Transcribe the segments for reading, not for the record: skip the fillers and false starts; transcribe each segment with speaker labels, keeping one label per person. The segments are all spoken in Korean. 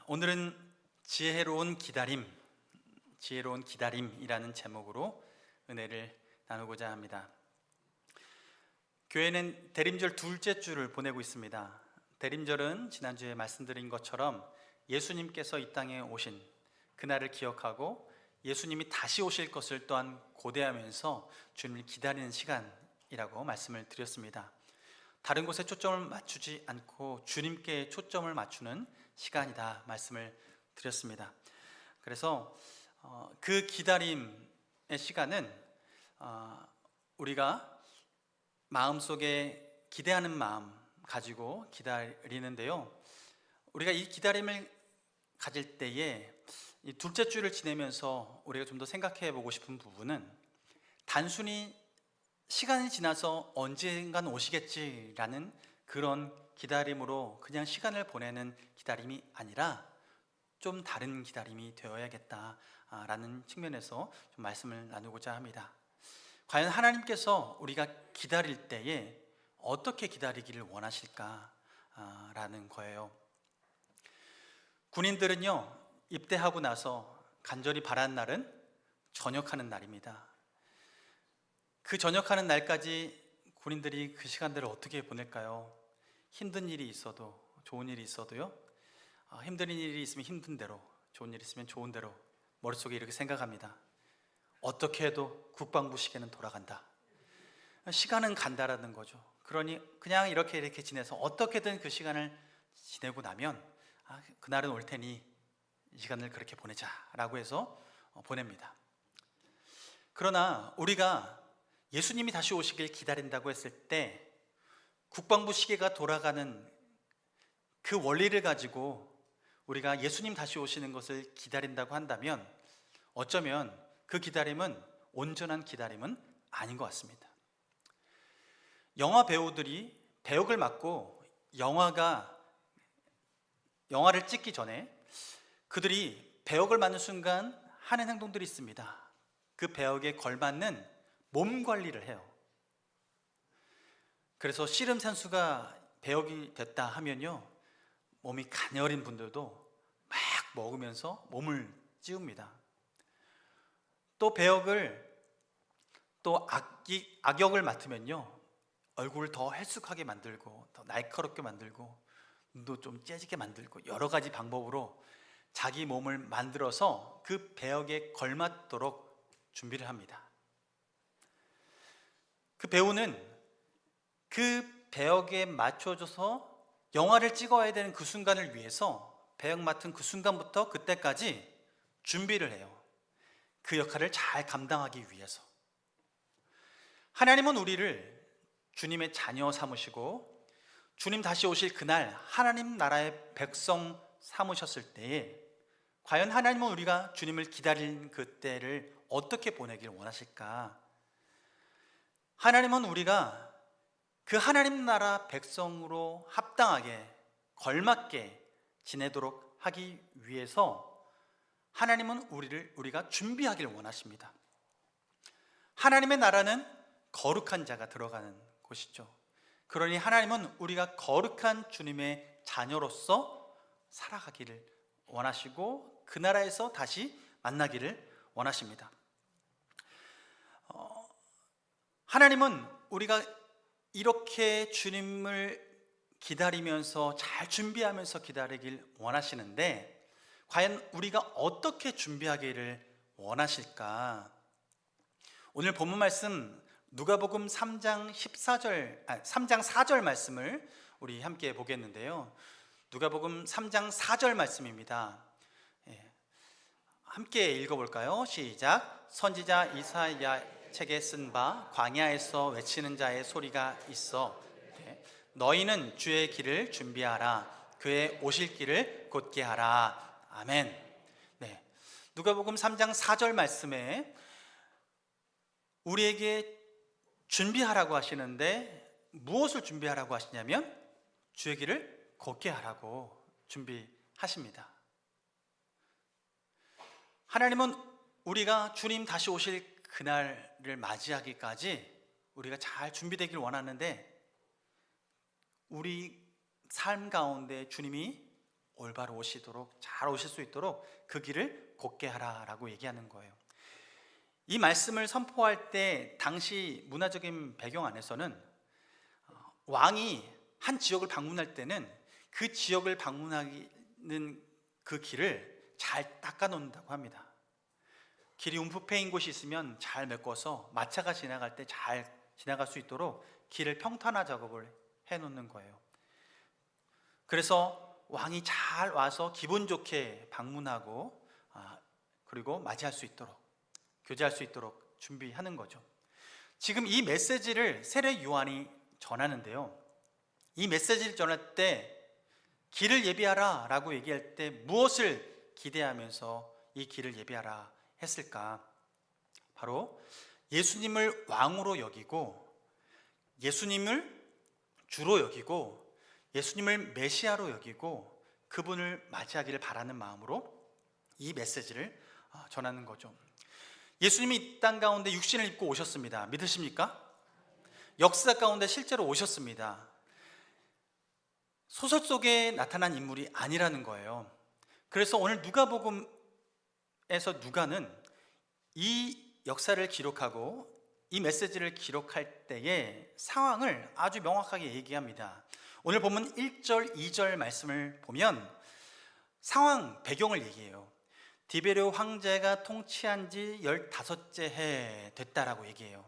Speaker 1: 오늘은 지혜로운 기다림이라는 제목으로 은혜를 나누고자 합니다. 교회는 대림절 둘째 주를 보내고 있습니다. 대림절은 지난주에 말씀드린 것처럼 예수님께서 이 땅에 오신 그날을 기억하고 예수님이 다시 오실 것을 또한 고대하면서 주님을 기다리는 시간이라고 말씀을 드렸습니다. 다른 곳에 초점을 맞추지 않고 주님께 초점을 맞추는 시간이다 말씀을 드렸습니다. 그래서 그 기다림의 시간은 우리가 마음속에 기대하는 마음 가지고 기다리는데요, 우리가 이 기다림을 가질 때에 이 둘째 주를 지내면서 우리가 좀 더 생각해 보고 싶은 부분은 단순히 시간이 지나서 언젠간 오시겠지라는 그런 기다림으로 그냥 시간을 보내는 기다림이 아니라 좀 다른 기다림이 되어야겠다라는 측면에서 좀 말씀을 나누고자 합니다. 과연 하나님께서 우리가 기다릴 때에 어떻게 기다리기를 원하실까라는 거예요. 군인들은요, 입대하고 나서 간절히 바라는 날은 전역하는 날입니다. 그 전역하는 날까지 군인들이 그 시간들을 어떻게 보낼까요? 힘든 일이 있어도 좋은 일이 있어도요, 힘든 일이 있으면 힘든 대로, 좋은 일이 있으면 좋은 대로 머릿속에 이렇게 생각합니다. 어떻게 해도 국방부 시계는 돌아간다. 시간은 간다라는 거죠. 그러니 그냥 이렇게 지내서 어떻게든 그 시간을 지내고 나면 그날은 올 테니 이 시간을 그렇게 보내자라고 해서 보냅니다. 그러나 우리가 예수님이 다시 오시길 기다린다고 했을 때 국방부 시계가 돌아가는 그 원리를 가지고 우리가 예수님 다시 오시는 것을 기다린다고 한다면 어쩌면 그 기다림은 온전한 기다림은 아닌 것 같습니다. 영화 배우들이 배역을 맡고 영화를 찍기 전에 그들이 배역을 맡는 순간 하는 행동들이 있습니다. 그 배역에 걸맞는 몸 관리를 해요. 그래서 씨름 선수가 배역이 됐다 하면요, 몸이 가녀린 분들도 막 먹으면서 몸을 찌웁니다. 또 배역을 또 악역을 맡으면요, 얼굴을 더 헬쑥하게 만들고 더 날카롭게 만들고 눈도 좀 째지게 만들고 여러 가지 방법으로 자기 몸을 만들어서 그 배역에 걸맞도록 준비를 합니다. 그 배우는 그 배역에 맞춰줘서 영화를 찍어야 되는 그 순간을 위해서 배역 맡은 그 순간부터 그때까지 준비를 해요. 그 역할을 잘 감당하기 위해서. 하나님은 우리를 주님의 자녀 삼으시고 주님 다시 오실 그날 하나님 나라의 백성 삼으셨을 때에 과연 하나님은 우리가 주님을 기다리는 그때를 어떻게 보내길 원하실까? 하나님은 우리가 그 하나님 나라 백성으로 합당하게 걸맞게 지내도록 하기 위해서 하나님은 우리가 준비하기를 원하십니다. 하나님의 나라는 거룩한 자가 들어가는 곳이죠. 그러니 하나님은 우리가 거룩한 주님의 자녀로서 살아가기를 원하시고 그 나라에서 다시 만나기를 원하십니다. 하나님은 우리가 이렇게 주님을 기다리면서 잘 준비하면서 기다리길 원하시는데 과연 우리가 어떻게 준비하기를 원하실까? 오늘 본문 말씀 누가복음 3장 4절 말씀을 우리 함께 보겠는데요. 누가복음 3장 4절 말씀입니다. 함께 읽어볼까요? 시작. 선지자 이사야 책에 쓴 바 광야에서 외치는 자의 소리가 있어 너희는 주의 길을 준비하라 그의 오실 길을 곧게 하라. 아멘. 네. 누가복음 3장 4절 말씀에 우리에게 준비하라고 하시는데 무엇을 준비하라고 하시냐면 주의 길을 곧게 하라고 준비하십니다. 하나님은 우리가 주님 다시 오실 그날을 맞이하기까지 우리가 잘 준비되길 원하는데 우리 삶 가운데 주님이 올바로 오시도록, 잘 오실 수 있도록 그 길을 곧게 하라라고 얘기하는 거예요. 이 말씀을 선포할 때 당시 문화적인 배경 안에서는 왕이 한 지역을 방문할 때는 그 지역을 방문하는 그 길을 잘 닦아 놓는다고 합니다. 길이 움푹패인 곳이 있으면 잘 메꿔서 마차가 지나갈 때 잘 지나갈 수 있도록 길을 평탄화 작업을 해 놓는 거예요. 그래서 왕이 잘 와서 기분 좋게 방문하고 그리고 맞이할 수 있도록, 교제할 수 있도록 준비하는 거죠. 지금 이 메시지를 세례 요한이 전하는데요, 이 메시지를 전할 때 길을 예비하라 라고 얘기할 때 무엇을 기대하면서 이 길을 예비하라 했을까? 바로 예수님을 왕으로 여기고, 예수님을 주로 여기고, 예수님을 메시아로 여기고 그분을 맞이하기를 바라는 마음으로 이 메시지를 전하는 거죠. 예수님이 이 땅 가운데 육신을 입고 오셨습니다. 믿으십니까? 역사 가운데 실제로 오셨습니다. 소설 속에 나타난 인물이 아니라는 거예요. 그래서 오늘 누가복음에서 누가는 이 역사를 기록하고 이 메시지를 기록할 때의 상황을 아주 명확하게 얘기합니다. 오늘 본문 1절, 2절 말씀을 보면 상황, 배경을 얘기해요. 디베르 황제가 통치한 지 15째 해 됐다라고 얘기해요.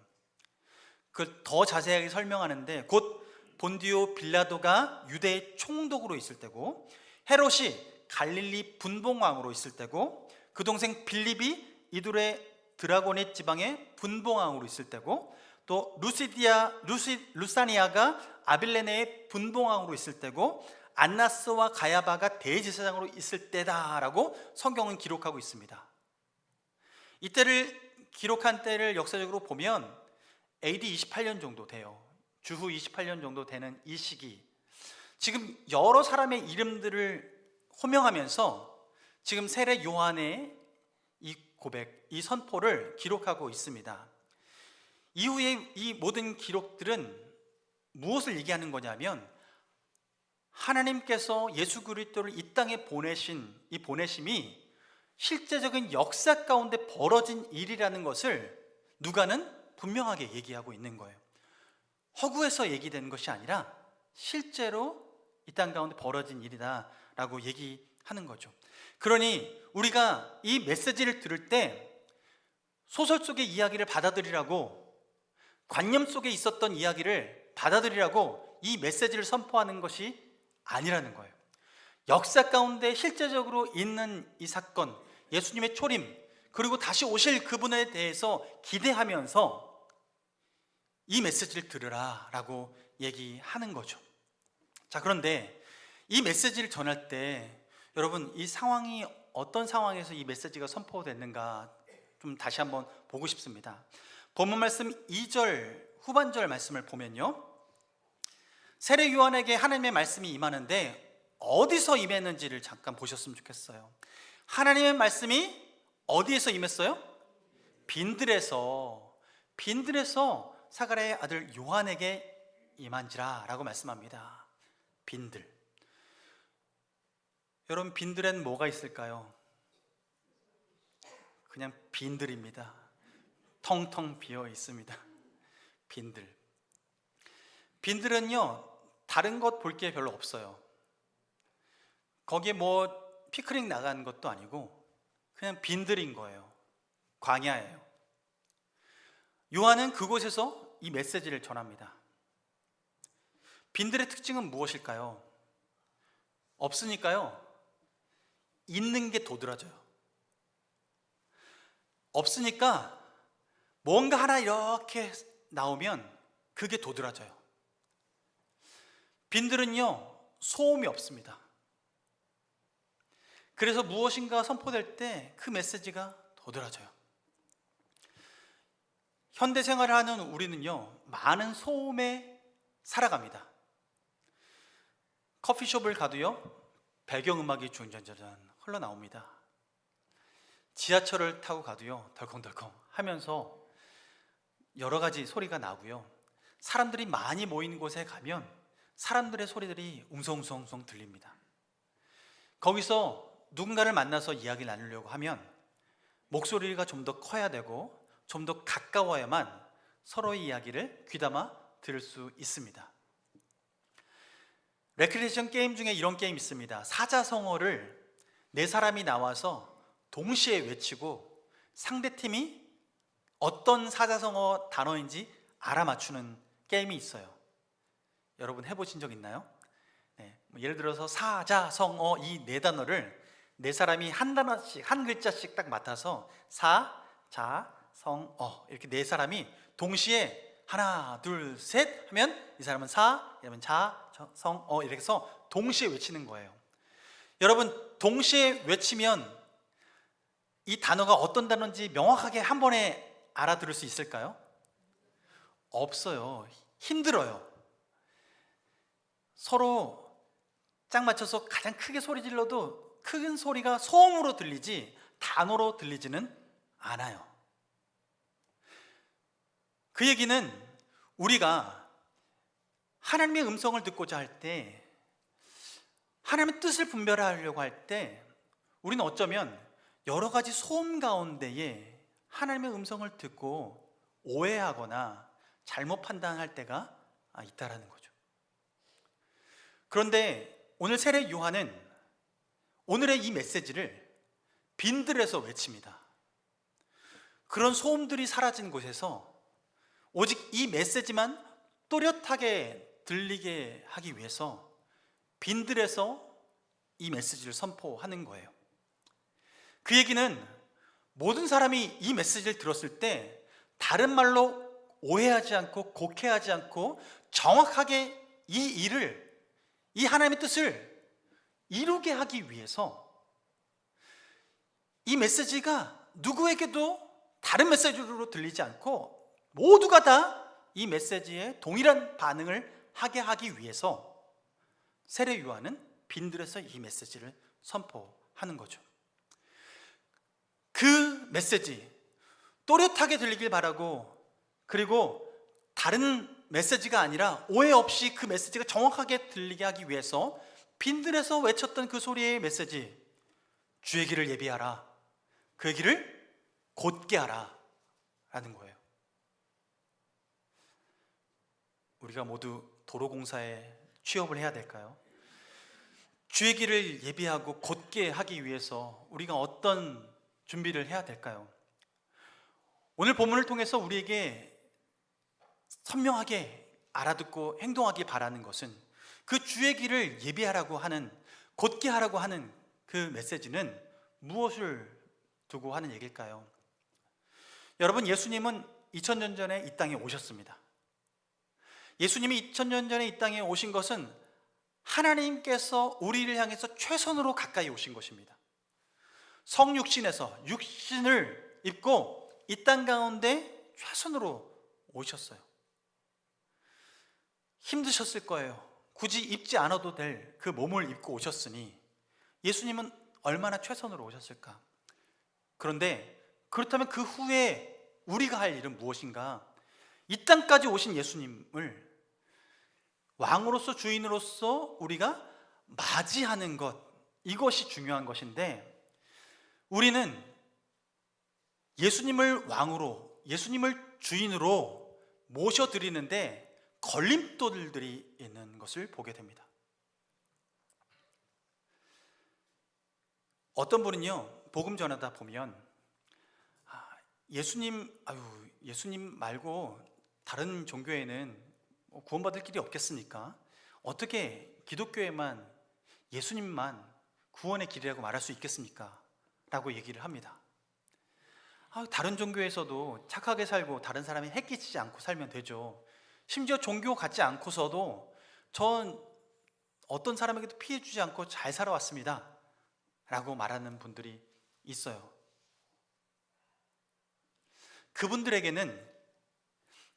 Speaker 1: 그걸 더 자세하게 설명하는데 곧 본디오 빌라도가 유대의 총독으로 있을 때고, 헤롯이 갈릴리 분봉왕으로 있을 때고, 그 동생 빌립이 이두레 드라고니 지방의 분봉왕으로 있을 때고, 또 루사니아가 아빌레네의 분봉왕으로 있을 때고, 안나스와 가야바가 대제사장으로 있을 때다라고 성경은 기록하고 있습니다. 이때를 기록한 때를 역사적으로 보면 AD 28년 정도 돼요. 주후 28년 정도 되는 이 시기, 지금 여러 사람의 이름들을 호명하면서 지금 세례 요한의 이 고백, 이 선포를 기록하고 있습니다. 이후에 이 모든 기록들은 무엇을 얘기하는 거냐면, 하나님께서 예수 그리스도를 이 땅에 보내신 이 보내심이 실제적인 역사 가운데 벌어진 일이라는 것을 누가는 분명하게 얘기하고 있는 거예요. 허구에서 얘기되는 것이 아니라 실제로 이 땅 가운데 벌어진 일이다 라고 얘기하는 거죠. 그러니 우리가 이 메시지를 들을 때 소설 속의 이야기를 받아들이라고, 관념 속에 있었던 이야기를 받아들이라고 이 메시지를 선포하는 것이 아니라는 거예요. 역사 가운데 실제적으로 있는 이 사건, 예수님의 초림, 그리고 다시 오실 그분에 대해서 기대하면서 이 메시지를 들으라 라고 얘기하는 거죠. 자, 그런데 이 메시지를 전할 때 여러분, 이 상황이 어떤 상황에서 이 메시지가 선포됐는가 좀 다시 한번 보고 싶습니다. 본문 말씀 2절 후반절 말씀을 보면요, 세례 요한에게 하나님의 말씀이 임하는데 어디서 임했는지를 잠깐 보셨으면 좋겠어요. 하나님의 말씀이 어디에서 임했어요? 빈들에서 사가랴의 아들 요한에게 임한지라 라고 말씀합니다. 빈들. 여러분, 빈들엔 뭐가 있을까요? 그냥 빈들입니다. 텅텅 비어 있습니다. 빈들은요, 다른 것 볼 게 별로 없어요. 거기에 뭐 피크닉 나가는 것도 아니고 그냥 빈들인 거예요. 광야예요. 요한은 그곳에서 이 메시지를 전합니다. 빈들의 특징은 무엇일까요? 없으니까요, 있는 게 도드라져요. 없으니까 뭔가 하나 이렇게 나오면 그게 도드라져요. 빈들은요, 소음이 없습니다. 그래서 무엇인가 선포될 때 그 메시지가 도드라져요. 현대 생활을 하는 우리는요, 많은 소음에 살아갑니다. 커피숍을 가도요, 배경음악이 준전전전 흘러나옵니다. 지하철을 타고 가도요, 덜컹덜컹 하면서 여러 가지 소리가 나고요, 사람들이 많이 모이는 곳에 가면 사람들의 소리들이 웅성웅성 들립니다. 거기서 누군가를 만나서 이야기를 나누려고 하면 목소리가 좀 더 커야 되고 좀 더 가까워야만 서로의 이야기를 귀담아 들을 수 있습니다. 레크레이션 게임 중에 이런 게임 있습니다. 사자성어를 네 사람이 나와서 동시에 외치고 상대팀이 어떤 사자성어 단어인지 알아맞추는 게임이 있어요. 여러분 해보신 적 있나요? 네, 예를 들어서 사자성어 이 네 단어를 네 사람이 한 단어씩 한 글자씩 딱 맡아서 사, 자, 성, 이렇게 네 사람이 동시에 하나, 둘, 셋 하면 이 사람은 사, 이러면 자, 성, 이렇게 해서 동시에 외치는 거예요. 여러분 동시에 외치면 이 단어가 어떤 단어인지 명확하게 한 번에 알아들을 수 있을까요? 없어요. 힘들어요. 서로 짝 맞춰서 가장 크게 소리 질러도 큰 소리가 소음으로 들리지 단어로 들리지는 않아요. 그 얘기는 우리가 하나님의 음성을 듣고자 할 때, 하나님의 뜻을 분별하려고 할 때 우리는 어쩌면 여러 가지 소음 가운데에 하나님의 음성을 듣고 오해하거나 잘못 판단할 때가 있다라는 거죠. 그런데 오늘 세례 요한은 오늘의 이 메시지를 빈들에서 외칩니다. 그런 소음들이 사라진 곳에서 오직 이 메시지만 또렷하게 들리게 하기 위해서 빈들에서 이 메시지를 선포하는 거예요. 그 얘기는 모든 사람이 이 메시지를 들었을 때 다른 말로 오해하지 않고 곡해하지 않고 정확하게 이 일을, 이 하나님의 뜻을 이루게 하기 위해서 이 메시지가 누구에게도 다른 메시지로 들리지 않고 모두가 다 이 메시지에 동일한 반응을 하게 하기 위해서 세례 요한은 빈들에서 이 메시지를 선포하는 거죠. 그 메시지 또렷하게 들리길 바라고, 그리고 다른 메시지가 아니라 오해 없이 그 메시지가 정확하게 들리게 하기 위해서 빈들에서 외쳤던 그 소리의 메시지, 주의 길을 예비하라, 그의 길을 곧게 하라 라는 거예요. 우리가 모두 도로공사에 취업을 해야 될까요? 주의 길을 예비하고 곧게 하기 위해서 우리가 어떤 준비를 해야 될까요? 오늘 본문을 통해서 우리에게 선명하게 알아듣고 행동하기 바라는 것은 그 주의 길을 예비하라고 하는, 곧게 하라고 하는 그 메시지는 무엇을 두고 하는 얘기일까요? 여러분, 예수님은 2000년 전에 이 땅에 오셨습니다. 예수님이 2000년 전에 이 땅에 오신 것은 하나님께서 우리를 향해서 최선으로 가까이 오신 것입니다. 성육신에서 육신을 입고 이 땅 가운데 최선으로 오셨어요. 힘드셨을 거예요. 굳이 입지 않아도 될 그 몸을 입고 오셨으니 예수님은 얼마나 최선으로 오셨을까? 그런데 그렇다면 그 후에 우리가 할 일은 무엇인가? 이 땅까지 오신 예수님을 왕으로서, 주인으로서 우리가 맞이하는 것, 이것이 중요한 것인데, 우리는 예수님을 왕으로, 예수님을 주인으로 모셔드리는데 걸림돌들이 있는 것을 보게 됩니다. 어떤 분은요, 복음 전하다 보면 예수님 말고 다른 종교에는 구원받을 길이 없겠습니까? 어떻게 기독교에만, 예수님만 구원의 길이라고 말할 수 있겠습니까? 라고 얘기를 합니다. 다른 종교에서도 착하게 살고 다른 사람이 해끼치지 않고 살면 되죠. 심지어 종교 갖지 않고서도 전 어떤 사람에게도 피해 주지 않고 잘 살아왔습니다 라고 말하는 분들이 있어요. 그분들에게는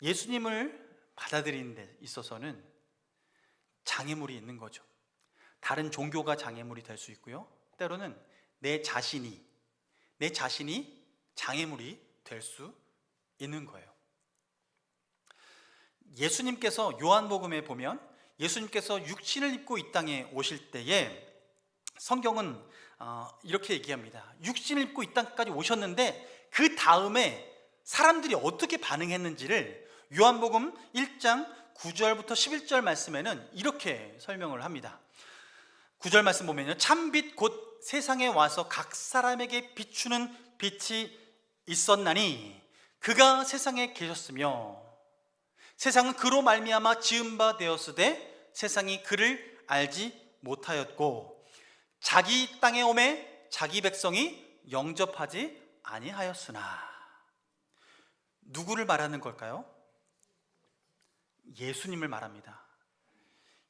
Speaker 1: 예수님을 받아들이는 데 있어서는 장애물이 있는 거죠. 다른 종교가 장애물이 될 수 있고요, 때로는 내 자신이 장애물이 될 수 있는 거예요. 예수님께서 요한복음에 보면 예수님께서 육신을 입고 이 땅에 오실 때에 성경은 이렇게 얘기합니다. 육신을 입고 이 땅까지 오셨는데 그 다음에 사람들이 어떻게 반응했는지를 요한복음 1장 9절부터 11절 말씀에는 이렇게 설명을 합니다. 9절 말씀 보면요, 참빛 곧 세상에 와서 각 사람에게 비추는 빛이 있었나니 그가 세상에 계셨으며 세상은 그로 말미암아 지은 바 되었으되 세상이 그를 알지 못하였고 자기 땅에 오매 자기 백성이 영접하지 아니하였으나. 누구를 말하는 걸까요? 예수님을 말합니다.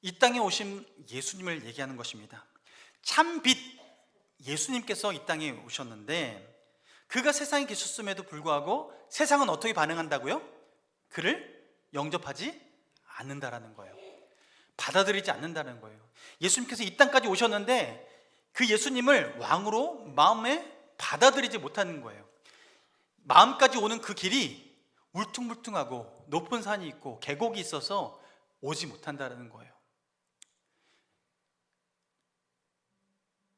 Speaker 1: 이 땅에 오신 예수님을 얘기하는 것입니다. 참빛 예수님께서 이 땅에 오셨는데 그가 세상에 계셨음에도 불구하고 세상은 어떻게 반응한다고요? 그를 영접하지 않는다라는 거예요. 받아들이지 않는다는 거예요. 예수님께서 이 땅까지 오셨는데 그 예수님을 왕으로 마음에 받아들이지 못하는 거예요. 마음까지 오는 그 길이 울퉁불퉁하고 높은 산이 있고 계곡이 있어서 오지 못한다는 거예요.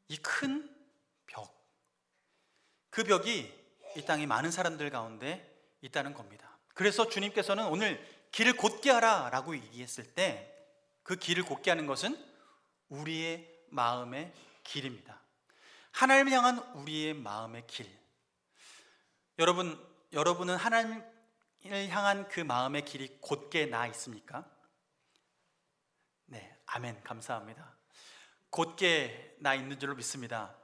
Speaker 1: 이 큰 벽, 그 벽이 이 땅의 많은 사람들 가운데 있다는 겁니다. 그래서 주님께서는 오늘 길을 곧게 하라 라고 얘기했을 때 그 길을 곧게 하는 것은 우리의 마음의 길입니다. 하나님을 향한 우리의 마음의 길. 여러분은 하나님을 향한 그 마음의 길이 곧게 나 있습니까? 네, 아멘, 감사합니다. 곧게 나 있는 줄로 믿습니다.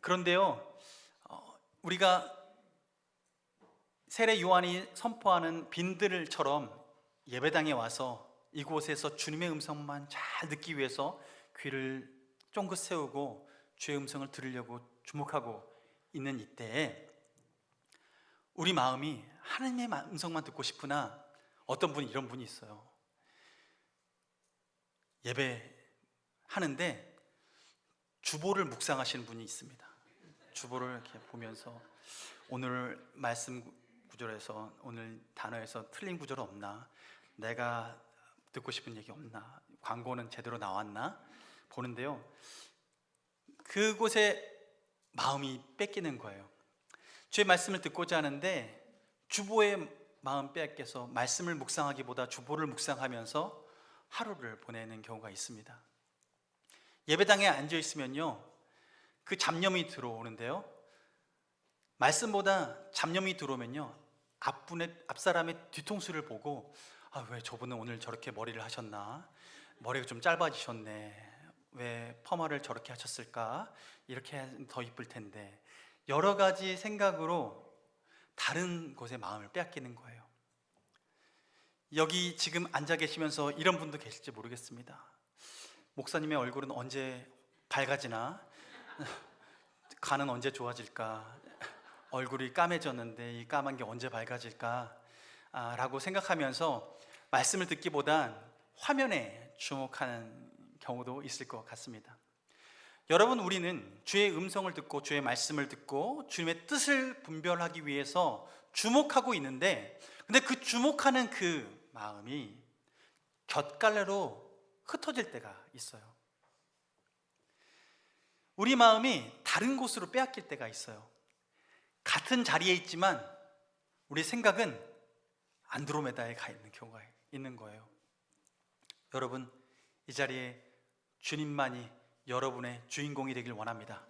Speaker 1: 그런데요, 우리가 세례 요한이 선포하는 빈들처럼 예배당에 와서 이곳에서 주님의 음성만 잘 듣기 위해서 귀를 쫑긋 세우고 주의 음성을 들으려고 주목하고 있는 이때에 우리 마음이 하나님의 음성만 듣고 싶으나 어떤 분이 이런 분이 있어요. 예배 하는데 주보를 묵상하시는 분이 있습니다. 주보를 이렇게 보면서 오늘 말씀 구절에서, 오늘 단어에서 틀린 구절 없나? 내가 듣고 싶은 얘기 없나? 광고는 제대로 나왔나? 보는데요, 그곳에 마음이 뺏기는 거예요. 주의 말씀을 듣고자 하는데 주보의 마음 뺏겨서 말씀을 묵상하기보다 주보를 묵상하면서 하루를 보내는 경우가 있습니다. 예배당에 앉아 있으면요, 그 잡념이 들어오는데요, 말씀보다 잡념이 들어오면요, 앞사람의 뒤통수를 보고 왜 저분은 오늘 저렇게 머리를 하셨나? 머리가 좀 짧아지셨네. 왜 퍼마를 저렇게 하셨을까? 이렇게 하면 더 이쁠 텐데. 여러 가지 생각으로 다른 곳에 마음을 빼앗기는 거예요. 여기 지금 앉아 계시면서 이런 분도 계실지 모르겠습니다. 목사님의 얼굴은 언제 밝아지나? 간은 언제 좋아질까? 얼굴이 까매졌는데 이 까만 게 언제 밝아질까? 라고 생각하면서 말씀을 듣기보단 화면에 주목하는 경우도 있을 것 같습니다. 여러분, 우리는 주의 음성을 듣고 주의 말씀을 듣고 주님의 뜻을 분별하기 위해서 주목하고 있는데, 근데 그 주목하는 그 마음이 곁갈래로 흩어질 때가 있어요. 우리 마음이 다른 곳으로 빼앗길 때가 있어요. 같은 자리에 있지만 우리 생각은 안드로메다에 가 있는 경우가 있는 거예요. 여러분, 이 자리에 주님만이 여러분의 주인공이 되길 원합니다.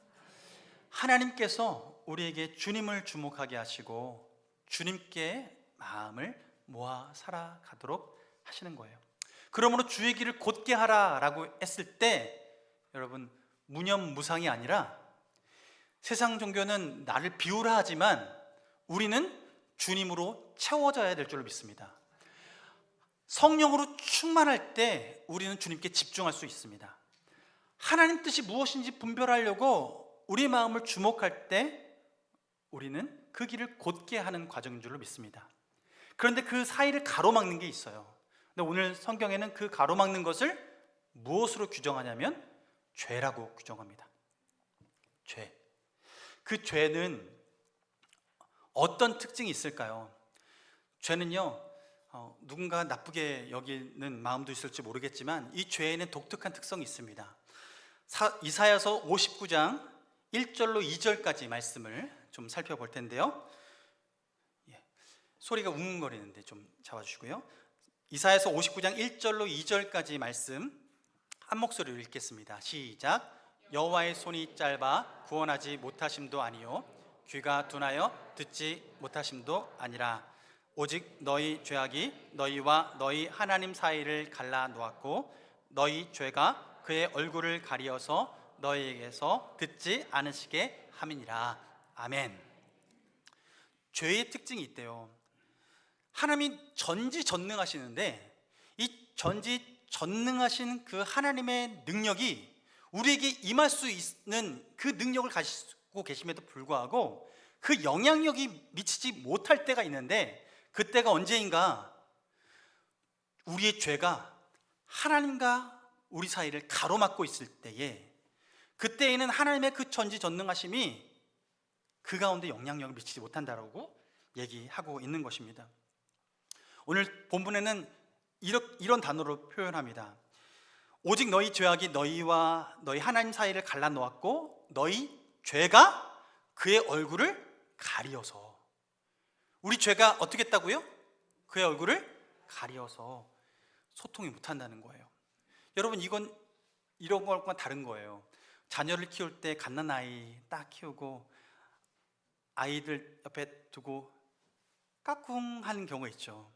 Speaker 1: 하나님께서 우리에게 주님을 주목하게 하시고 주님께 마음을 모아 살아가도록 하시는 거예요. 그러므로 주의 길을 곧게 하라라고 했을 때 여러분, 무념무상이 아니라 세상 종교는 나를 비우라 하지만 우리는 주님으로 채워져야 될 줄로 믿습니다. 성령으로 충만할 때 우리는 주님께 집중할 수 있습니다. 하나님 뜻이 무엇인지 분별하려고 우리 마음을 주목할 때 우리는 그 길을 곧게 하는 과정인 줄로 믿습니다. 그런데 그 사이를 가로막는 게 있어요. 근데 오늘 성경에는 그 가로막는 것을 무엇으로 규정하냐면 죄라고 규정합니다. 죄. 그 죄는 어떤 특징이 있을까요? 죄는요, 누군가 나쁘게 여기는 마음도 있을지 모르겠지만 이 죄에는 독특한 특성이 있습니다. 이사야서 59장 1절로 2절까지 말씀을 좀 살펴볼 텐데요. 소리가 웅웅거리는데 좀 잡아주시고요. 이사야서 59장 1절로 2절까지 말씀 한 목소리로 읽겠습니다. 시작. 여호와의 손이 짧아 구원하지 못하심도 아니요 귀가 둔하여 듣지 못하심도 아니라 오직 너희 죄악이 너희와 너희 하나님 사이를 갈라 놓았고 너희 죄가 그의 얼굴을 가리어서 너희에게서 듣지 않으시게 함이니라. 아멘. 죄의 특징이 있대요. 하나님이 전지전능하시는데 이 전지전능하신 그 하나님의 능력이 우리에게 임할 수 있는 그 능력을 가지고 계심에도 불구하고 그 영향력이 미치지 못할 때가 있는데, 그때가 언제인가? 우리의 죄가 하나님과 우리 사이를 가로막고 있을 때에, 그때에는 하나님의 그 전지전능하심이 그 가운데 영향력을 미치지 못한다라고 얘기하고 있는 것입니다. 오늘 본문에는 이런 단어로 표현합니다. 오직 너희 죄악이 너희와 너희 하나님 사이를 갈라놓았고 너희 죄가 그의 얼굴을 가리어서. 우리 죄가 어떻게 했다고요? 그의 얼굴을 가리어서 소통이 못한다는 거예요. 여러분, 이런 것과 다른 거예요. 자녀를 키울 때 갓난아이 딱 키우고 아이들 옆에 두고 까꿍 하는 경우가 있죠.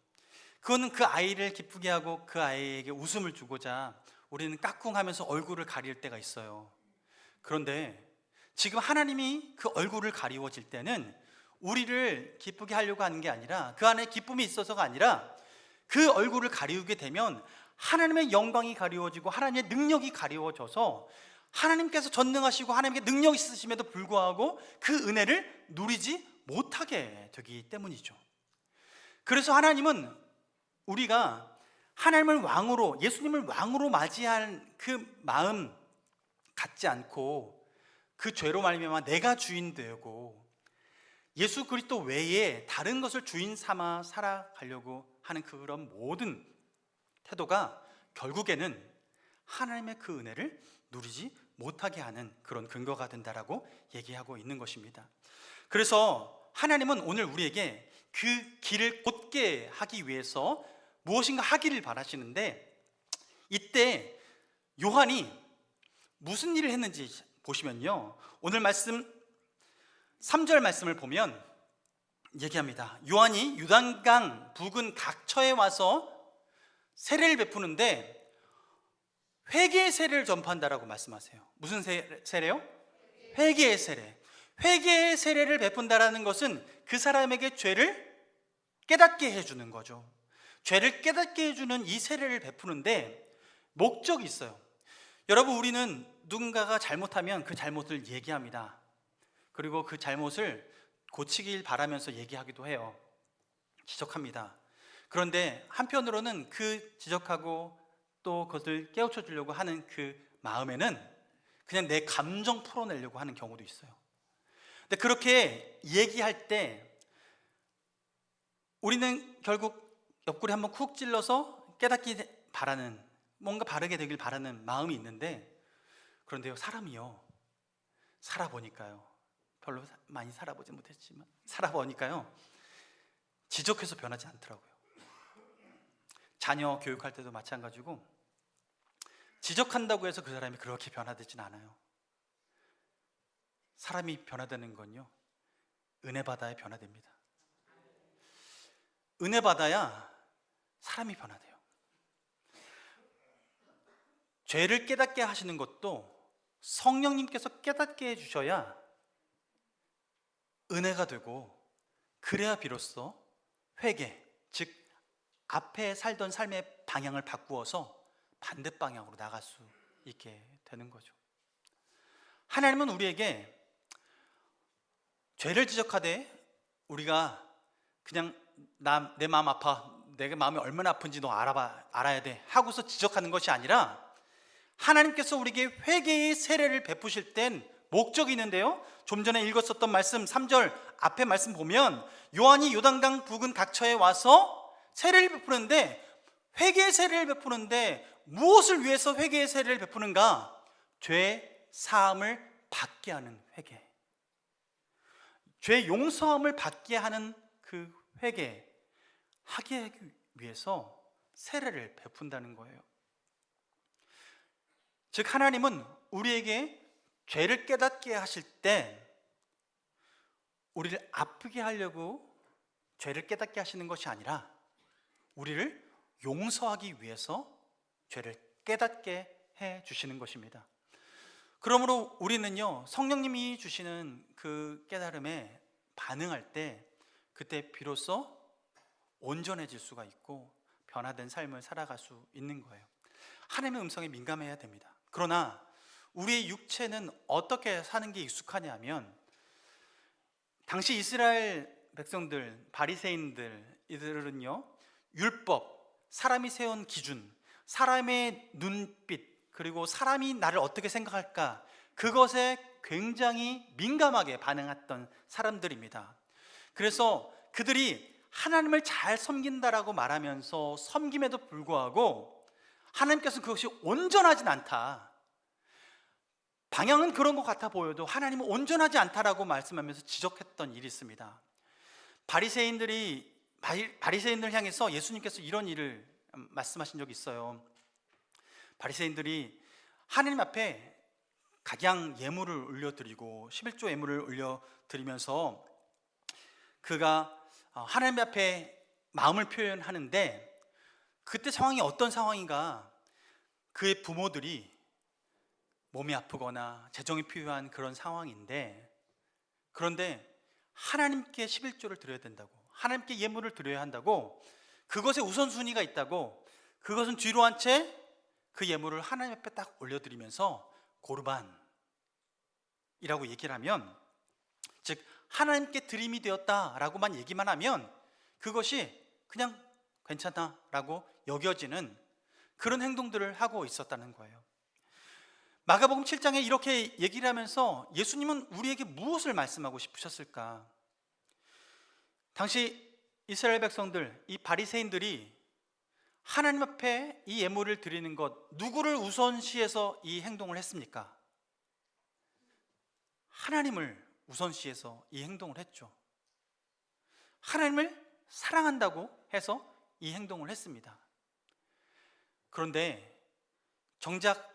Speaker 1: 그거는 그 아이를 기쁘게 하고 그 아이에게 웃음을 주고자 우리는 까꿍 하면서 얼굴을 가릴 때가 있어요. 그런데 지금 하나님이 그 얼굴을 가리워질 때는 우리를 기쁘게 하려고 하는 게 아니라, 그 안에 기쁨이 있어서가 아니라, 그 얼굴을 가리우게 되면 하나님의 영광이 가리워지고 하나님의 능력이 가리워져서 하나님께서 전능하시고 하나님께 능력이 있으심에도 불구하고 그 은혜를 누리지 못하게 되기 때문이죠. 그래서 하나님은 우리가 하나님을 왕으로, 예수님을 왕으로 맞이할 그 마음 갖지 않고 그 죄로 말미암아 내가 주인 되고 예수 그리스도 외에 다른 것을 주인 삼아 살아가려고 하는 그런 모든 태도가 결국에는 하나님의 그 은혜를 누리지 못하게 하는 그런 근거가 된다라고 얘기하고 있는 것입니다. 그래서 하나님은 오늘 우리에게 그 길을 곧게 하기 위해서 무엇인가 하기를 바라시는데, 이때 요한이 무슨 일을 했는지 보시면요, 오늘 말씀 3절 말씀을 보면 얘기합니다. 요한이 요단강 부근 각처에 와서 세례를 베푸는데 회개의 세례를 전파한다라고 말씀하세요. 무슨 세례요? 회개의 세례. 회개의 세례를 베푼다라는 것은 그 사람에게 죄를 깨닫게 해주는 거죠. 죄를 깨닫게 해주는 이 세례를 베푸는데 목적이 있어요. 여러분, 우리는 누군가가 잘못하면 그 잘못을 얘기합니다. 그리고 그 잘못을 고치길 바라면서 얘기하기도 해요. 지적합니다. 그런데 한편으로는 그 지적하고 또 그것을 깨우쳐 주려고 하는 그 마음에는 그냥 내 감정 풀어내려고 하는 경우도 있어요. 근데 그렇게 얘기할 때 우리는 결국 옆구리 한번 쿡 찔러서 깨닫기 바라는, 뭔가 바르게 되길 바라는 마음이 있는데, 그런데요, 사람이요, 살아보니까요, 별로 많이 살아보지 못했지만 살아보니까요, 지적해서 변하지 않더라고요. 자녀 교육할 때도 마찬가지고 지적한다고 해서 그 사람이 그렇게 변화되진 않아요. 사람이 변화되는 건요, 은혜 받아야 변화됩니다. 은혜 받아야 사람이 변화돼요. 죄를 깨닫게 하시는 것도 성령님께서 깨닫게 해주셔야 은혜가 되고, 그래야 비로소 회개, 즉 앞에 살던 삶의 방향을 바꾸어서 반대 방향으로 나갈 수 있게 되는 거죠. 하나님은 우리에게 죄를 지적하되 우리가 그냥 내 마음 아파, 내가 마음이 얼마나 아픈지 너 알아야 돼 하고서 지적하는 것이 아니라, 하나님께서 우리에게 회개의 세례를 베푸실 땐 목적이 있는데요, 좀 전에 읽었었던 말씀 3절 앞에 말씀 보면 요한이 요단강 부근 각처에 와서 세례를 베푸는데, 회개의 세례를 베푸는데 무엇을 위해서 회개의 세례를 베푸는가? 죄 사함을 받게 하는 회개, 죄 용서함을 받게 하는 그 회개 하게 하기 위해서 세례를 베푼다는 거예요. 즉 하나님은 우리에게 죄를 깨닫게 하실 때 우리를 아프게 하려고 죄를 깨닫게 하시는 것이 아니라 우리를 용서하기 위해서 죄를 깨닫게 해 주시는 것입니다. 그러므로 우리는요, 성령님이 주시는 그 깨달음에 반응할 때 그때 비로소 온전해질 수가 있고 변화된 삶을 살아갈 수 있는 거예요. 하나님의 음성에 민감해야 됩니다. 그러나 우리의 육체는 어떻게 사는 게 익숙하냐면, 당시 이스라엘 백성들, 바리새인들, 이들은요, 율법, 사람이 세운 기준, 사람의 눈빛, 그리고 사람이 나를 어떻게 생각할까, 그것에 굉장히 민감하게 반응했던 사람들입니다. 그래서 그들이 하나님을 잘 섬긴다라고 말하면서 섬김에도 불구하고 하나님께서는 그것이 온전하진 않다, 방향은 그런 것 같아 보여도 하나님은 온전하지 않다라고 말씀하면서 지적했던 일이 있습니다. 바리새인들 향해서 예수님께서 이런 일을 말씀하신 적이 있어요. 바리새인들이 하나님 앞에 각양 예물을 올려드리고 11조 예물을 올려드리면서 그가 하나님 앞에 마음을 표현하는데, 그때 상황이 어떤 상황인가, 그의 부모들이 몸이 아프거나 재정이 필요한 그런 상황인데, 그런데 하나님께 11조를 드려야 된다고, 하나님께 예물을 드려야 한다고, 그것에 우선순위가 있다고, 그것은 뒤로 한 채 그 예물을 하나님 앞에 딱 올려드리면서 고르반이라고 얘기를 하면, 즉 하나님께 드림이 되었다라고만 얘기만 하면 그것이 그냥 괜찮다라고 여겨지는 그런 행동들을 하고 있었다는 거예요. 마가복음 7장에 이렇게 얘기를 하면서 예수님은 우리에게 무엇을 말씀하고 싶으셨을까? 당시 이스라엘 백성들, 이 바리새인들이 하나님 앞에 이 예물을 드리는 것, 누구를 우선시해서 이 행동을 했습니까? 하나님을 우선시해서 이 행동을 했죠. 하나님을 사랑한다고 해서 이 행동을 했습니다. 그런데 정작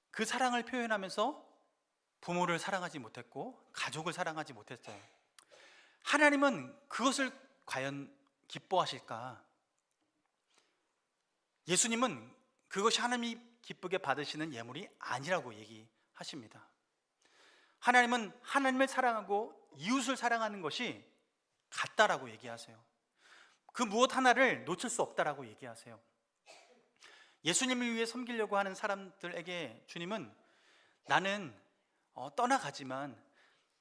Speaker 1: 그 사랑을 표현하면서 부모를 사랑하지 못했고 가족을 사랑하지 못했어요. 하나님은 그것을 과연 기뻐하실까? 예수님은 그것이 하나님이 기쁘게 받으시는 예물이 아니라고 얘기하십니다. 하나님은 하나님을 사랑하고 이웃을 사랑하는 것이 같다라고 얘기하세요. 그 무엇 하나를 놓칠 수 없다라고 얘기하세요. 예수님을 위해 섬기려고 하는 사람들에게 주님은 나는 떠나가지만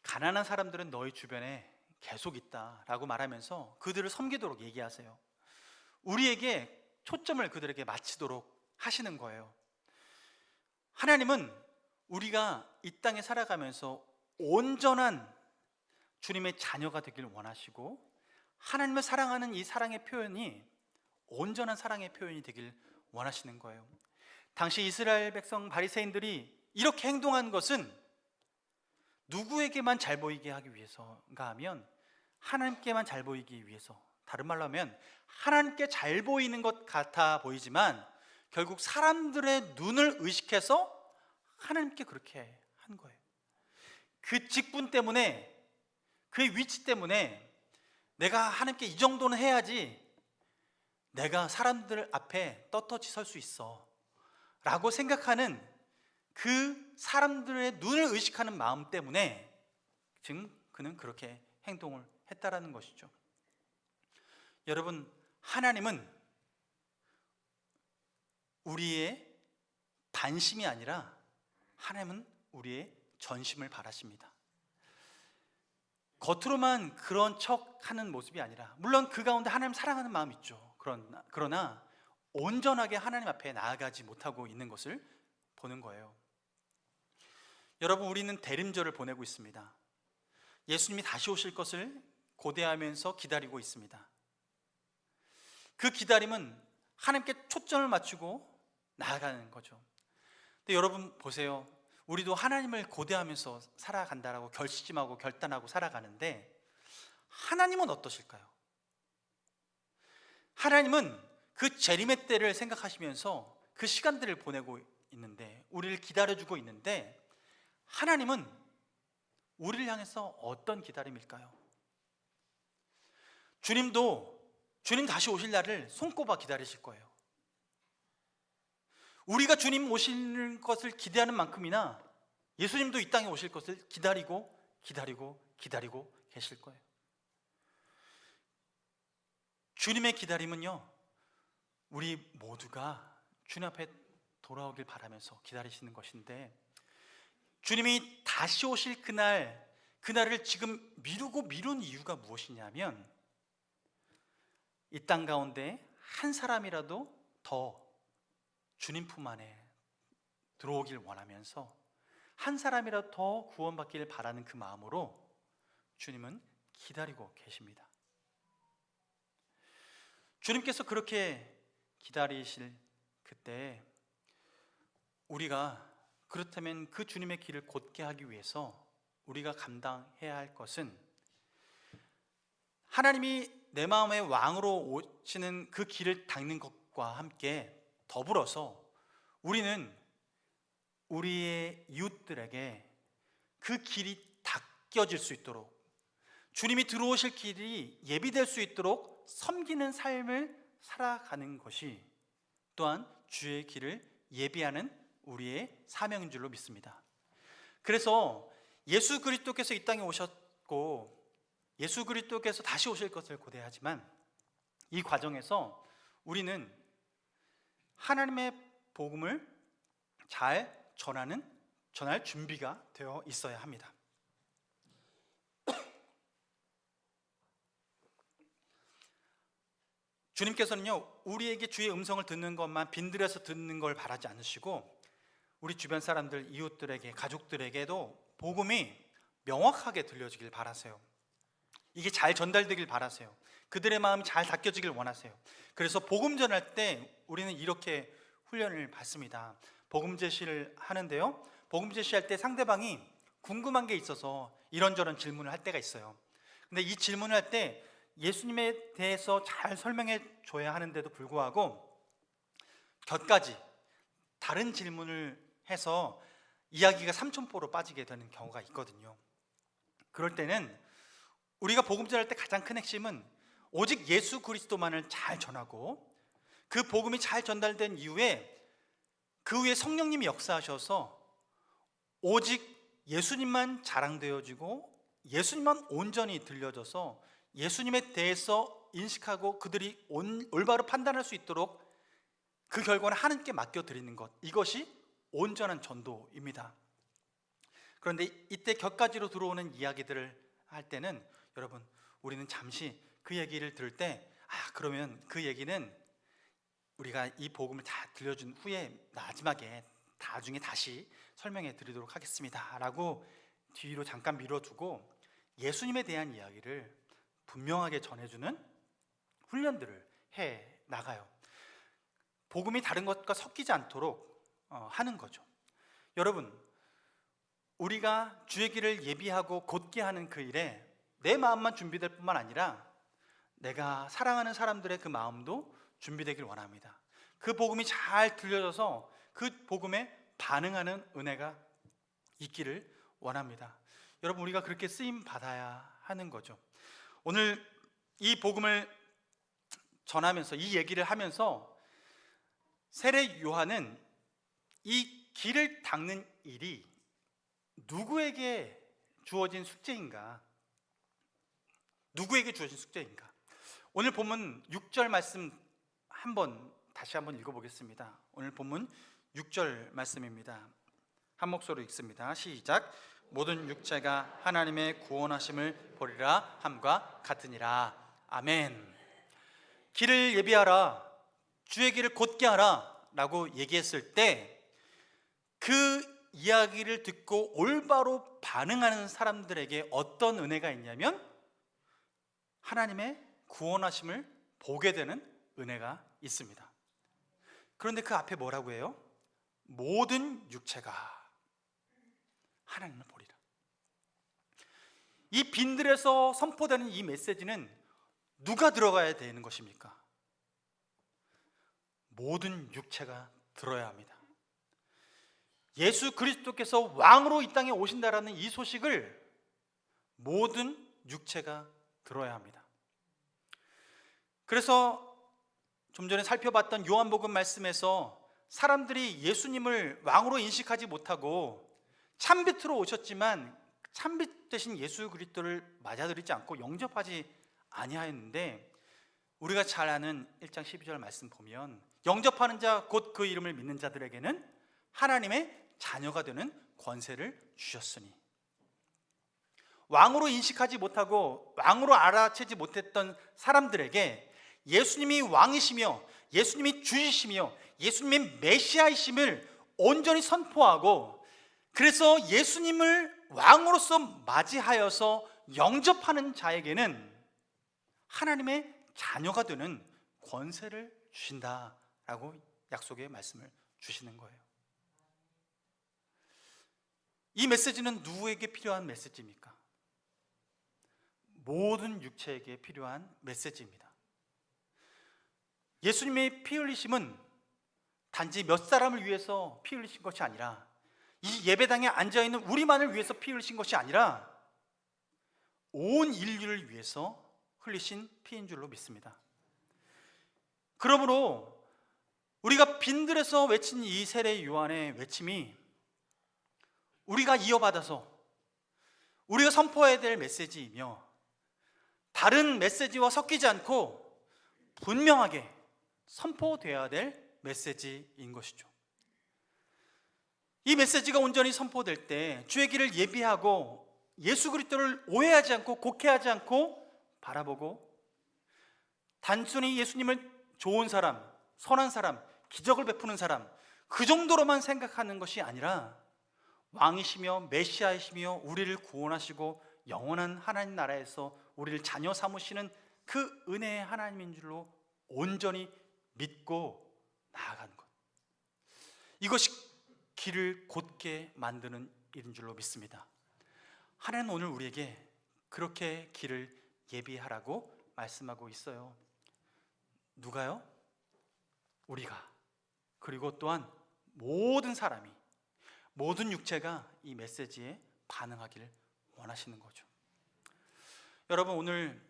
Speaker 1: 가난한 사람들은 너희 주변에 계속 있다라고 말하면서 그들을 섬기도록 얘기하세요. 우리에게 초점을 그들에게 맞추도록 하시는 거예요. 하나님은 우리가 이 땅에 살아가면서 온전한 주님의 자녀가 되길 원하시고, 하나님을 사랑하는 이 사랑의 표현이 온전한 사랑의 표현이 되길 원하시는 거예요. 당시 이스라엘 백성 바리새인들이 이렇게 행동한 것은 누구에게만 잘 보이게 하기 위해서인가 하면 하나님께만 잘 보이기 위해서, 다른 말로 하면 하나님께 잘 보이는 것 같아 보이지만 결국 사람들의 눈을 의식해서 하나님께 그렇게 한 거예요. 그 직분 때문에, 그 위치 때문에 내가 하나님께 이 정도는 해야지 내가 사람들 앞에 떳떳이 설 수 있어 라고 생각하는 그 사람들의 눈을 의식하는 마음 때문에 지금 그는 그렇게 행동을 했다라는 것이죠. 여러분, 하나님은 우리의 반심이 아니라 하나님은 우리의 전심을 바라십니다. 겉으로만 그런 척하는 모습이 아니라, 물론 그 가운데 하나님 사랑하는 마음이 있죠. 그러나 온전하게 하나님 앞에 나아가지 못하고 있는 것을 보는 거예요. 여러분, 우리는 대림절을 보내고 있습니다. 예수님이 다시 오실 것을 고대하면서 기다리고 있습니다. 그 기다림은 하나님께 초점을 맞추고 나아가는 거죠. 근데 여러분 보세요. 우리도 하나님을 고대하면서 살아간다라고 결심하고 결단하고 살아가는데, 하나님은 어떠실까요? 하나님은 그 재림의 때를 생각하시면서 그 시간들을 보내고 있는데, 우리를 기다려주고 있는데, 하나님은 우리를 향해서 어떤 기다림일까요? 주님 다시 오실 날을 손꼽아 기다리실 거예요. 우리가 주님 오시는 것을 기대하는 만큼이나 예수님도 이 땅에 오실 것을 기다리고 계실 거예요. 주님의 기다림은요, 우리 모두가 주님 앞에 돌아오길 바라면서 기다리시는 것인데, 주님이 다시 오실 그날을 지금 미룬 이유가 무엇이냐면, 이 땅 가운데 한 사람이라도 더 주님 품 안에 들어오길 원하면서, 한 사람이라도 더 구원받기를 바라는 그 마음으로 주님은 기다리고 계십니다. 주님께서 그렇게 기다리실 그때, 우리가 그렇다면 그 주님의 길을 곧게 하기 위해서 우리가 감당해야 할 것은, 하나님이 내 마음의 왕으로 오시는 그 길을 닦는 것과 함께 더불어서 우리는 우리의 이웃들에게 그 길이 닦여질 수 있도록, 주님이 들어오실 길이 예비될 수 있도록 섬기는 삶을 살아가는 것이 또한 주의 길을 예비하는 우리의 사명인 줄로 믿습니다. 그래서 예수 그리스도께서 이 땅에 오셨고 예수 그리스도께서 다시 오실 것을 고대하지만, 이 과정에서 우리는 하나님의 복음을 잘 전할 준비가 되어 있어야 합니다. 주님께서는요, 우리에게 주의 음성을 듣는 것만 빈들여서 듣는 걸 바라지 않으시고, 우리 주변 사람들, 이웃들에게, 가족들에게도 복음이 명확하게 들려지길 바라세요. 이게 잘 전달되길 바라세요. 그들의 마음이 잘 닦여지길 원하세요. 그래서 복음 전할 때 우리는 이렇게 훈련을 받습니다. 복음 제시를 하는데요, 복음 제시할 때 상대방이 궁금한 게 있어서 이런저런 질문을 할 때가 있어요. 근데 이 질문을 할 때 예수님에 대해서 잘 설명해 줘야 하는데도 불구하고 곁가지 다른 질문을 해서 이야기가 삼천포로 빠지게 되는 경우가 있거든요. 그럴 때는 우리가 복음 전할 때 가장 큰 핵심은 오직 예수 그리스도만을 잘 전하고, 그 복음이 잘 전달된 이후에 그 위에 성령님이 역사하셔서 오직 예수님만 자랑되어지고 예수님만 온전히 들려져서 예수님에 대해서 인식하고 그들이 올바로 판단할 수 있도록 그 결과를 하나님께 맡겨드리는 것, 이것이 온전한 전도입니다. 그런데 이때 곁가지로 들어오는 이야기들을 할 때는, 여러분, 우리는 잠시 그 얘기를 들을 때, 그러면 그 얘기는 우리가 이 복음을 다 들려준 후에 나중에 다시 설명해 드리도록 하겠습니다 라고 뒤로 잠깐 미뤄두고 예수님에 대한 이야기를 분명하게 전해주는 훈련들을 해 나가요. 복음이 다른 것과 섞이지 않도록 하는 거죠. 여러분, 우리가 주의 길을 예비하고 곧게 하는 그 일에 내 마음만 준비될 뿐만 아니라 내가 사랑하는 사람들의 그 마음도 준비되길 원합니다. 그 복음이 잘 들려져서 그 복음에 반응하는 은혜가 있기를 원합니다. 여러분, 우리가 그렇게 쓰임 받아야 하는 거죠. 오늘 이 복음을 전하면서, 이 얘기를 하면서 세례 요한은 이 길을 닦는 일이 누구에게 주어진 숙제인가? 오늘 본문 6절 말씀 다시 한번 읽어보겠습니다. 오늘 본문 6절 말씀입니다. 한 목소리로 읽습니다. 시작. 모든 육체가 하나님의 구원하심을 보리라 함과 같으니라. 아멘. 길을 예비하라, 주의 길을 곧게 하라 라고 얘기했을 때 그 이야기를 듣고 올바로 반응하는 사람들에게 어떤 은혜가 있냐면 하나님의 구원하심을 보게 되는 은혜가 있습니다. 그런데 그 앞에 뭐라고 해요? 모든 육체가. 하나님을 보리라. 이 빈들에서 선포되는 이 메시지는 누가 들어가야 되는 것입니까? 모든 육체가 들어야 합니다. 예수 그리스도께서 왕으로 이 땅에 오신다라는 이 소식을 모든 육체가 들어야 합니다. 그래서 좀 전에 살펴봤던 요한복음 말씀에서 사람들이 예수님을 왕으로 인식하지 못하고 참빛으로 오셨지만 참빛 대신 예수 그리스도를 맞아들이지 않고 영접하지 아니하였는데, 우리가 잘 아는 1장 12절 말씀 보면 영접하는 자 곧 그 이름을 믿는 자들에게는 하나님의 자녀가 되는 권세를 주셨으니, 왕으로 인식하지 못하고 왕으로 알아채지 못했던 사람들에게 예수님이 왕이시며 예수님이 주이시며 예수님이 메시아이심을 온전히 선포하고, 그래서 예수님을 왕으로서 맞이하여서 영접하는 자에게는 하나님의 자녀가 되는 권세를 주신다라고 약속의 말씀을 주시는 거예요. 이 메시지는 누구에게 필요한 메시지입니까? 모든 육체에게 필요한 메시지입니다. 예수님의 피 흘리심은 단지 몇 사람을 위해서 피 흘리신 것이 아니라, 이 예배당에 앉아있는 우리만을 위해서 피 흘리신 것이 아니라 온 인류를 위해서 흘리신 피인 줄로 믿습니다. 그러므로 우리가 빈들에서 외친 이 세례 요한의 외침이 우리가 이어받아서 우리가 선포해야 될 메시지이며, 다른 메시지와 섞이지 않고 분명하게 선포되어야 될 메시지인 것이죠. 이 메시지가 온전히 선포될 때 주의 길을 예비하고 예수 그리스도를 오해하지 않고 곡해하지 않고 바라보고, 단순히 예수님을 좋은 사람, 선한 사람, 기적을 베푸는 사람, 그 정도로만 생각하는 것이 아니라 왕이시며 메시아이시며 우리를 구원하시고 영원한 하나님 나라에서 우리를 자녀 삼으시는 그 은혜의 하나님인 줄로 온전히 믿고 나아가는 것, 이것이 길을 곧게 만드는 일인 줄로 믿습니다. 하나님은 오늘 우리에게 그렇게 길을 예비하라고 말씀하고 있어요. 누가요? 우리가, 그리고 또한 모든 사람이, 모든 육체가 이 메시지에 반응하기를 원하시는 거죠. 여러분, 오늘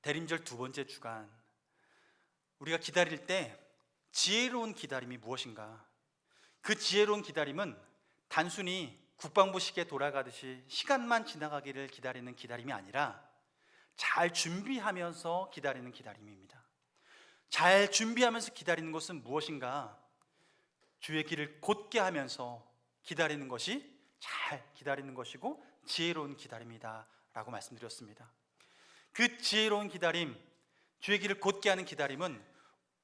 Speaker 1: 대림절 두 번째 주간, 우리가 기다릴 때 지혜로운 기다림이 무엇인가? 그 지혜로운 기다림은 단순히 국방부 시계 돌아가듯이 시간만 지나가기를 기다리는 기다림이 아니라 잘 준비하면서 기다리는 기다림입니다. 잘 준비하면서 기다리는 것은 무엇인가? 주의 길을 곧게 하면서 기다리는 것이 잘 기다리는 것이고 지혜로운 기다림이다 라고 말씀드렸습니다. 그 지혜로운 기다림, 주의 길을 곧게 하는 기다림은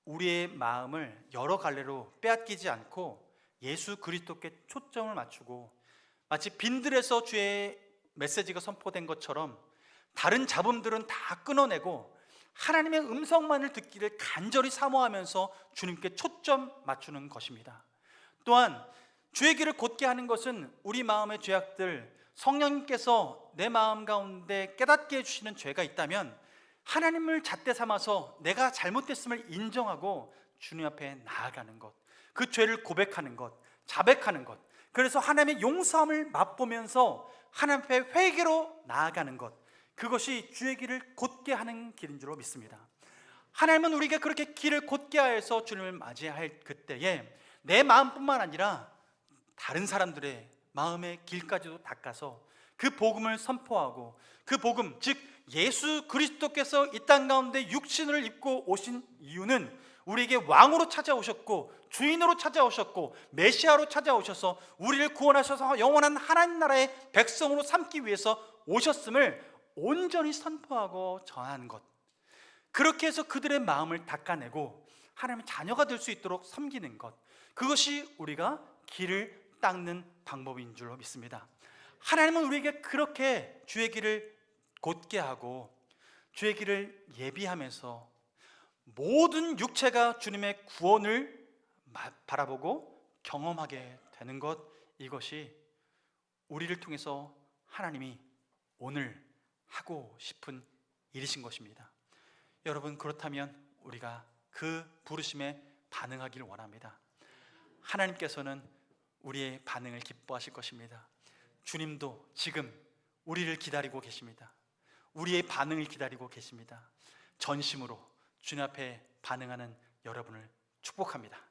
Speaker 1: 우리의 마음을 여러 갈래로 빼앗기지 않고 예수 그리스도께 초점을 맞추고, 마치 빈들에서 주의 메시지가 선포된 것처럼 다른 잡음들은 다 끊어내고 하나님의 음성만을 듣기를 간절히 사모하면서 주님께 초점 맞추는 것입니다. 또한 주의 길을 곧게 하는 것은 우리 마음의 죄악들, 성령님께서 내 마음 가운데 깨닫게 해주시는 죄가 있다면 하나님을 잣대 삼아서 내가 잘못됐음을 인정하고 주님 앞에 나아가는 것, 그 죄를 고백하는 것, 자백하는 것, 그래서 하나님의 용서함을 맛보면서 하나님 앞에 회개로 나아가는 것, 그것이 주의 길을 곧게 하는 길인 줄로 믿습니다. 하나님은 우리가 그렇게 길을 곧게 하여서 주님을 맞이할 그때에 내 마음뿐만 아니라 다른 사람들의 마음의 길까지도 닦아서 그 복음을 선포하고, 그 복음, 즉 예수 그리스도께서 이 땅 가운데 육신을 입고 오신 이유는 우리에게 왕으로 찾아오셨고 주인으로 찾아오셨고 메시아로 찾아오셔서 우리를 구원하셔서 영원한 하나님 나라의 백성으로 삼기 위해서 오셨음을 온전히 선포하고 전하는 것, 그렇게 해서 그들의 마음을 닦아내고 하나님의 자녀가 될 수 있도록 섬기는 것, 그것이 우리가 길을 닦는 방법인 줄로 믿습니다. 하나님은 우리에게 그렇게 주의 길을 곧게 하고 주의 길을 예비하면서 모든 육체가 주님의 구원을 바라보고 경험하게 되는 것, 이것이 우리를 통해서 하나님이 오늘 하고 싶은 일이신 것입니다. 여러분, 그렇다면 우리가 그 부르심에 반응하길 원합니다. 하나님께서는 우리의 반응을 기뻐하실 것입니다. 주님도 지금 우리를 기다리고 계십니다. 우리의 반응을 기다리고 계십니다. 전심으로 주님 앞에 반응하는 여러분을 축복합니다.